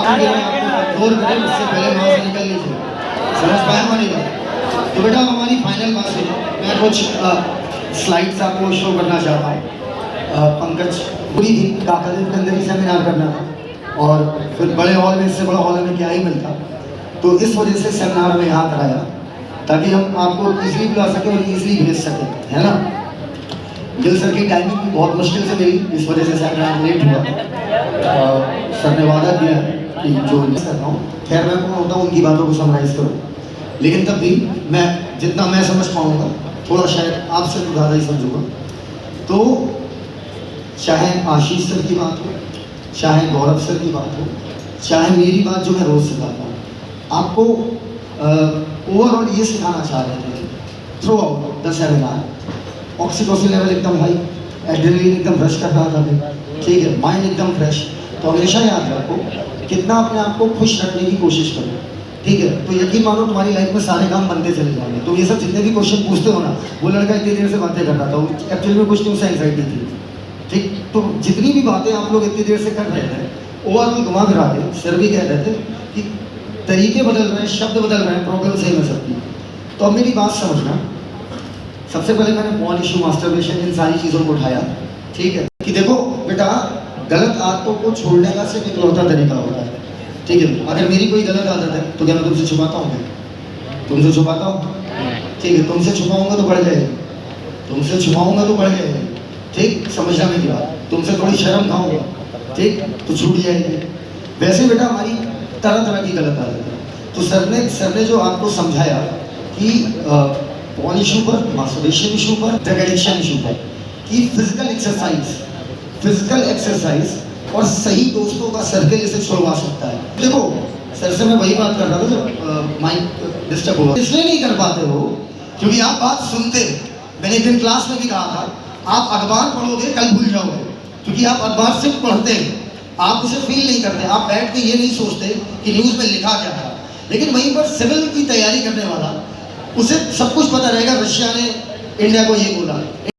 और करें उससे पहले वहाँ से निकल लीजिए, समझ पाए हमारी बात। तो बेटा हमारी फाइनल बात सुनो, मैं कुछ स्लाइड्स आपको शो करना चाहता हूँ। पंकज पूरी थी काकदेव के अंदर ही सेमिनार करना था और फिर बड़े हॉल में, इससे बड़ा हॉल में क्या ही मिलता, तो इस वजह से सेमिनार में यहाँ कराया ताकि हम आपको इजीली बुला सकें और इजीली भेज सकें, है ना। गिल सर की टाइमिंग भी बहुत मुश्किल से मिली, इस वजह से सेमिनार लेट हुआ। सर ने वादा किया कि जो मिस कर रहा हूँ, खैर मैं कौन होता हूँ उनकी बातों को समराइज़ करूँ, लेकिन तब भी मैं जितना मैं समझ पाऊँगा थोड़ा शायद आपसे तो ज़्यादा ही समझूंगा। तो चाहे आशीष सर की बात हो, चाहे गौरव सर की बात हो, चाहे मेरी बात जो मैं रोज़ सिखाता हूँ, आपको ओवरऑल ये सिखाना चाह रहे थे through out the seminar. Oxytocin level एकदम हाई, एड्रेनलिन एकदम रश कर रहा था, ठीक है, माइंड एकदम फ्रेश। तो हमेशा याद रखो कितना अपने आप को खुश रखने की कोशिश करो, ठीक है। तो यकीन मानो तुम्हारी लाइफ में सारे काम बनते चले जाएंगे। तो ये सब जितने भी क्वेश्चन पूछते हो ना, वो लड़का इतनी देर से बातें कर रहा था, एक्चुअली में कुछ नहीं, उससे एंग्जाइटी थी, ठीक। तो जितनी भी बातें आप लोग इतनी देर से कर रहे थे, ओवरऑल घुमा फिरा के सर भी कह रहे थे कि तरीके बदल रहे हैं, शब्द बदल रहे हैं, प्रॉब्लम सेम है सबकी। तो अब मेरी बात समझना, सबसे पहले मैंने पॉन इशू, मास्टरबेशन, इन सारी चीज़ों को उठाया, ठीक है, कि देखो बेटा गलत आदतों को छोड़ने का सिर्फ इकलौता तरीका होता है, ठीक है। अगर मेरी कोई गलत आदत है तो क्या मैं तुमसे छुपाता हूँ? तुमसे छुपाता हूँ? ठीक है, तुमसे छुपाऊंगा तो बढ़ जाएगी, तुमसे छुपाऊंगा तो बढ़ जाएगी, ठीक, समझना मेरी बात। तुमसे थोड़ी शर्म खाऊंगा, ठीक, तो छूट जाएगी। वैसे बेटा हमारी तरह तरह की गलत आदत है। तो सर ने जो आपको समझाया कि पॉन इशू पर, मास्टरबेशन इशू पर, ड्रग एडिक्शन इशू पर, कि फिजिकल एक्सरसाइज और सही दोस्तों का सर्कल इसे छुड़वा सकता है। देखो सर से मैं वही बात कर रहा था जब माइंड डिस्टर्ब हुआ, इसलिए नहीं कर पाते हो क्योंकि आप बात सुनते। मैंने एक दिन क्लास में भी कहा था, आप अखबार पढ़ोगे कल भूल जाओगे, क्योंकि आप अखबार सिर्फ पढ़ते हैं, आप उसे फील नहीं करते। आप बैठ के ये नहीं सोचते कि न्यूज़ में लिखा क्या था, लेकिन वहीं पर सिविल की तैयारी करने वाला, उसे सब कुछ पता रहेगा, रशिया ने इंडिया को ये बोला,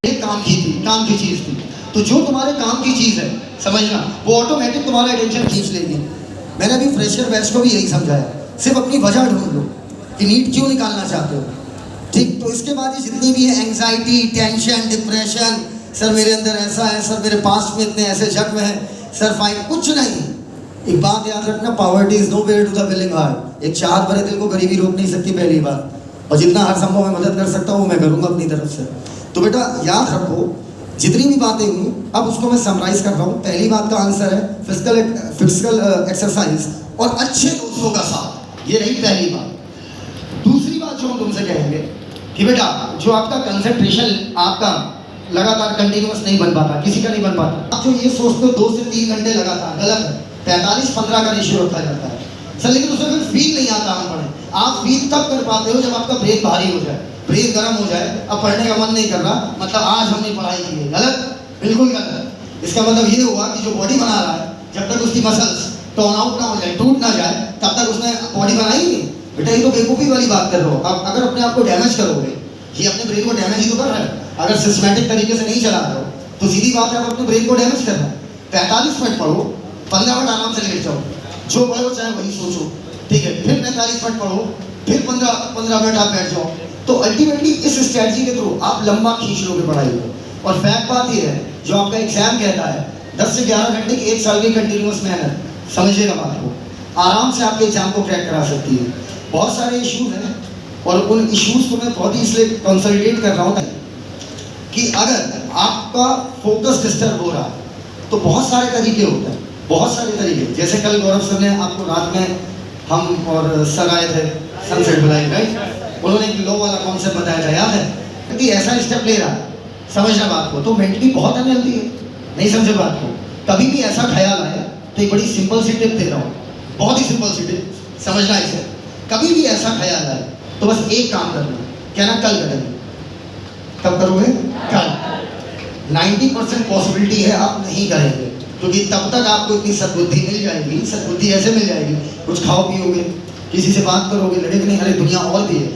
ये काम की चीज़ थी। तो जो तुम्हारे काम की चीज़ है, समझना, वो ऑटोमेटिक तुम्हारा अटेंशन खींच लेगी। मैंने अभी फ्रेशर बैच को भी यही समझाया, सिर्फ अपनी वजह ढूंढ लो कि नीट क्यों निकालना चाहते हो, ठीक। तो इसके बाद ये जितनी भी है एंग्जाइटी, टेंशन, डिप्रेशन, सर मेरे अंदर ऐसा है, सर मेरे पास्ट में इतने ऐसे जख्म हैं, सर फाइन, कुछ नहीं। एक बात याद रखना, poverty is nowhere to the willing heart. एक चाहत भरे दिल को गरीबी रोक नहीं सकती, पहली बात। और जितना हर संभव मैं मदद कर सकता हूँ मैं करूँगा अपनी तरफ से। तो बेटा याद रखो जितनी भी बातें हुई, अब उसको मैं समराइज कर रहा हूँ। पहली बात का आंसर है फिजिकल एक्सरसाइज और अच्छे दोस्तों का साथ, ये रही पहली बात। दूसरी बात जो हम तुमसे कहेंगे कि बेटा जो आपका कंसंट्रेशन आपका लगातार कंटिन्यूअस नहीं बन पाता, किसी का नहीं बन पाता, आप जो ये सोचते हो 2 से 3 घंटे लगातार, गलत है। 45-15 का रेशियो रखा जाता है सर, लेकिन उसमें फिर फील नहीं आता हम पढ़े। आप फील तब कर पाते हो जब आपका ब्रेन भारी हो जाए, ब्रेन गर्म हो जाए, अब पढ़ने का मन नहीं कर रहा, मतलब आज हमने पढ़ाई की है, गलत, बिल्कुल गलत। इसका मतलब ये हुआ कि जो बॉडी बना रहा है, जब तक उसकी मसल्स टर्न आउट ना हो जाए, टूट ना जाए, तब तक उसने बॉडी बनाई नहीं। बेटा ये तो बेवकूफ़ी वाली बात कर रहे हो। आप अगर अपने आप को डैमेज करोगे, ये अपने ब्रेन को डैमेज ही तो कर रहा है। अगर सिस्टमैटिक तरीके से नहीं चला रहे हो तो सीधी बात है आप अपने ब्रेन को डैमेज कर रहे हैं। 45 मिनट पढ़ो, 15 मिनट आराम से लेट जाओ, जो पढ़ो चाहे वही सोचो, ठीक है। फिर 45 मिनट पढ़ो, फिर 15 मिनट आप बैठ जाओ। तो अल्टीमेटली इस स्ट्रैटेजी के थ्रू आप लंबा खींच लोगे पढ़ाई को। और फैक्ट बात ये है, जो आपका एग्जाम कहता है 10 से 11 घंटे की 1 साल की कंटिन्यूअस मेहनत, समझिएगा बात को, आराम से आपके एग्जाम को क्रैक करा सकती है। बहुत सारे इश्यूज हैं और उन इश्यूज को मैं बहुत ही इसलिए कंसल्टेट कर रहा हूँ कि अगर आपका फोकस डिस्टर्ब हो रहा है तो बहुत सारे तरीके होते हैं, बहुत सारे तरीके। जैसे कल गौरव सर ने आपको रात में हम और सर आए थे सनसेट बुलाई, राइट, उन्होंने एक लो वाला कॉन्सेप्ट बताया था, याद है कि ऐसा स्टेप ले रहा है, समझना बात को, तो मेंटली बहुत अनहेल्दी है, नहीं समझे बात को। कभी भी ऐसा ख्याल आए तो एक बड़ी सिंपल सी टिप दे रहा हूँ, बहुत ही सिंपल सी टिप, समझना इसे। कभी भी ऐसा ख्याल आए तो बस एक काम करना, क्या ना, कल करेंगे। कब करोगे? कल। 90% पॉसिबिलिटी है आप नहीं करेंगे, क्योंकि तब तक आपको इतनी सद्बुद्धि मिल जाएगी। सद्बुद्धि ऐसे मिल जाएगी, कुछ खाओ पियोगे, किसी से बात करोगे, लड़े कि नहीं, अरे दुनिया और भी है।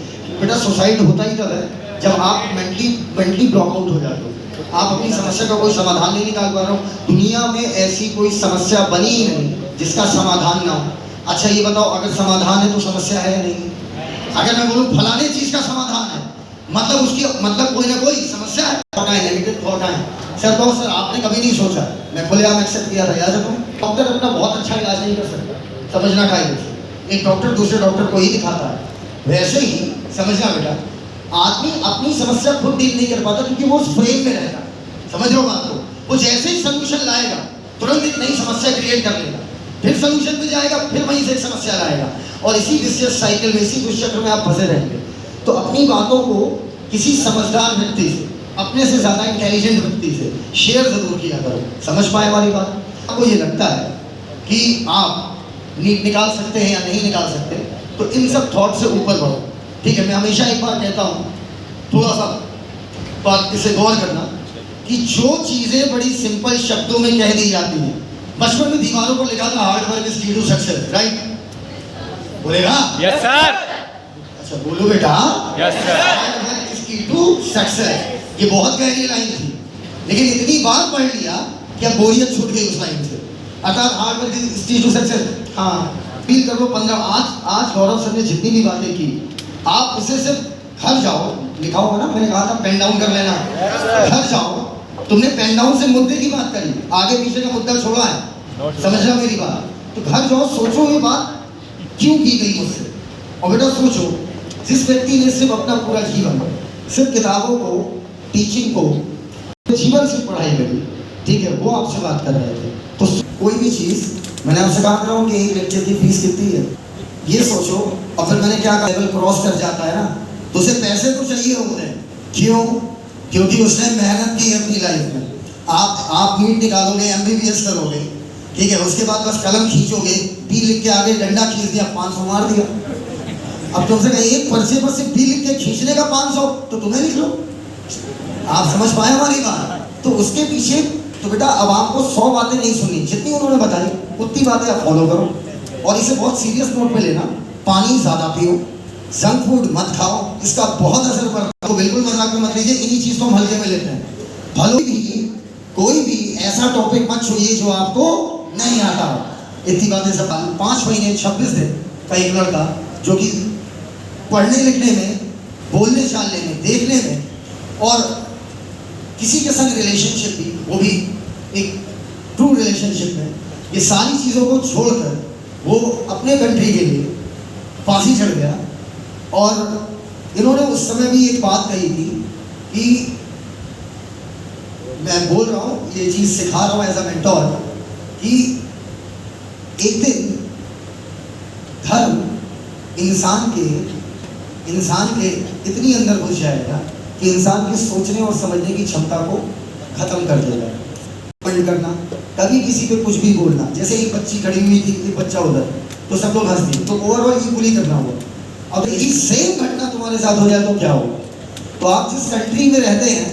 बेटा सुसाइड होता ही तब है जब आप मेंटली ब्लॉकआउट हो जाते हो, आप अपनी समस्या का कोई समाधान नहीं निकाल पा रहे हो। दुनिया में ऐसी कोई समस्या बनी ही नहीं जिसका समाधान ना हो। अच्छा ये बताओ, अगर समाधान है तो समस्या है या नहीं? अगर मैं बोलूं फलाने चीज का समाधान है, मतलब उसकी मतलब कोई ना कोई समस्या है, नेगेटिव थॉट है। सर तो सर आपने कभी नहीं सोचा, मैं खुलेआम एक्सेप्ट किया था, याद रखो डॉक्टर अपना बहुत अच्छा इलाज नहीं कर सकता, समझना कायदे से। एक डॉक्टर दूसरे डॉक्टर को ही दिखाता है, वैसे ही समझना बेटा, आदमी अपनी समस्या खुद डील नहीं कर पाता क्योंकि वो उस फ्रेम में रहता है। समझ रहे हो बात को? वो जैसे ही सोल्यूशन लाएगा तुरंत एक नई समस्या क्रिएट कर लेगा, फिर सोल्यूशन पे जाएगा, फिर वहीं से एक समस्या लाएगा, और इसी विशेष साइकिल में, इसी दुष्चक्र में आप फंसे रहेंगे। तो अपनी बातों को किसी समझदार व्यक्ति से, अपने से ज्यादा इंटेलिजेंट व्यक्ति से शेयर जरूर किया करो। समझ पाए वाली बात? आपको ये लगता है कि आप नीट निकाल सकते हैं या नहीं निकाल सकते, तो इन सब थॉट से ऊपर बढ़ो। ठीक है, मैं हमेशा एक बार कहता हूँ, थोड़ा सा बात इसे गौर करना, कि जो चीजें बड़ी सिंपल शब्दों में कह दी जाती हैं, बचपन में दीवारों को लिखा था हार्ड वर्क इज की टू सक्सेस, राइट? बोलेगा? Yes sir. अच्छा बोलो बेटा। Yes sir. Hard work is की टू सक्सेस, ये बहुत गहरी लाइन थी, लेकिन इतनी बार पढ़ लिया कि अब बोरियत छूट गई उस लाइन से। अर्थात हार्ड वर्क इज की टू सक्सेस, हाँ फील कर लो। 15 आज गौरव सर ने जितनी भी बातें की, आप उसे सिर्फ घर जाओ, लिखा होगा ना, मैंने कहा था पेन डाउन कर लेना, घर जाओ, तुमने पेन डाउन से मुद्दे की बात करी, आगे पीछे का मुद्दा छोड़ा है, समझना मेरी बात। तो घर जाओ, सोचो ये बात क्यों की गई मुझसे, और बेटा सोचो, जिस व्यक्ति ने सिर्फ अपना पूरा जीवन सिर्फ किताबों को, टीचिंग को, जीवन से पढ़ाई करी, ठीक है, वो आपसे बात कर रहे थे। तो कोई भी चीज, मैंने आपसे कहा रहा हूँ कि एक लेक्चर की फीस कितनी है, ये सोचो, और फिर मैंने क्या कहा, लेवल क्रॉस कर जाता है ना, तो उसे पैसे तो चाहिए होते हैं। क्यों? क्योंकि उसने मेहनत की अपनी लाइफ में। आप नीट निकालोगे, MBBS करोगे, ठीक है, उसके बाद बस कलम खींचोगे, बी लिख के आगे डंडा खींच दिया, 500 मार दिया। अब तुमसे कहीं एक पर्चे पर सिर्फ बी लिख के खींचने का 500, तो तुम्हें लिख लो। आप समझ पाए हमारी बात? तो उसके पीछे तो बेटा अब आपको 100 बातें नहीं सुननी, जितनी उन्होंने बताई उतनी बातें आप फॉलो करो, और इसे बहुत सीरियस नोट पे लेना। पानी ज्यादा पियो, जंक फूड मत खाओ, इसका बहुत असर पड़ता है। तो बिल्कुल मजाक में मत लीजिए, इन्हीं चीज को हम हल्के में लेते हैं। भलो भी कोई भी ऐसा टॉपिक मत छुइए जो आपको नहीं आता हो। इतनी बातें सब 5 महीने 26 दिन का एक लड़का जो कि पढ़ने लिखने में, बोलने चालने में, देखने में, और किसी के संग रिलेशनशिप भी, वो भी एक ट्रू रिलेशनशिप में, ये सारी चीज़ों को छोड़कर वो अपने कंट्री के लिए फांसी चढ़ गया। और इन्होंने उस समय भी एक बात कही थी कि मैं बोल रहा हूँ, ये चीज़ सिखा रहा हूँ एज अ मेंटोर, कि एक दिन धर्म इंसान के इतनी अंदर घुस जाएगा कि इंसान की सोचने और समझने की क्षमता को खत्म कर देगा। बंद करना, कभी किसी पे कुछ भी बोलना, जैसे एक बच्ची खड़ी हुई थी, एक बच्चा उधर, तो सब लोग हंस दिए, तो ओवरऑल इक्वली करना हुआ। अब यही सेम घटना तुम्हारे साथ हो जाए तो क्या होगा? तो आप जिस कंट्री में रहते हैं,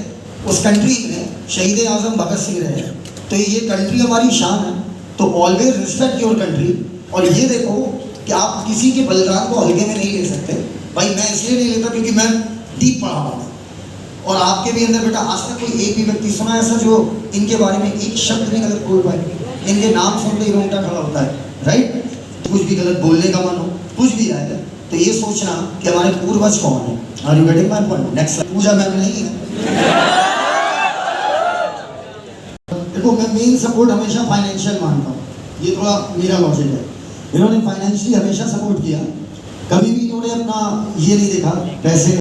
उस कंट्री में शहीद आजम भगत सिंह रहे, तो ये कंट्री हमारी शान है, तो ऑलवेज रिस्पेक्ट योर कंट्री। और ये देखो कि आप किसी के बलिदान को हल्के में नहीं ले सकते। भाई मैं इसलिए नहीं लेता क्योंकि मैं डीप पढ़ा हूँ, और आपके भी अंदर बेटा आज तक कोई एक भी व्यक्ति सुना ऐसा जो इनके बारे में एक शब्द भी गलत बोल पाए? इनके नाम सुनते ही रोंगटा खड़ा होता है, राइट? कुछ भी गलत बोलने का मन हो, कुछ भी आएगा, तो ये सोचना कि हमारे पूर्वज कौन है। Are you getting my point? Next Puja ma'am नहीं है। देखो मैं मेन सपोर्ट हमेशा फाइनेंशियल मानता हूँ, ये थोड़ा मेरा लॉजिक है। इन्होंने फाइनेंशियली हमेशा सपोर्ट किया, कभी भी इन्होंने अपना ये नहीं देखा पैसे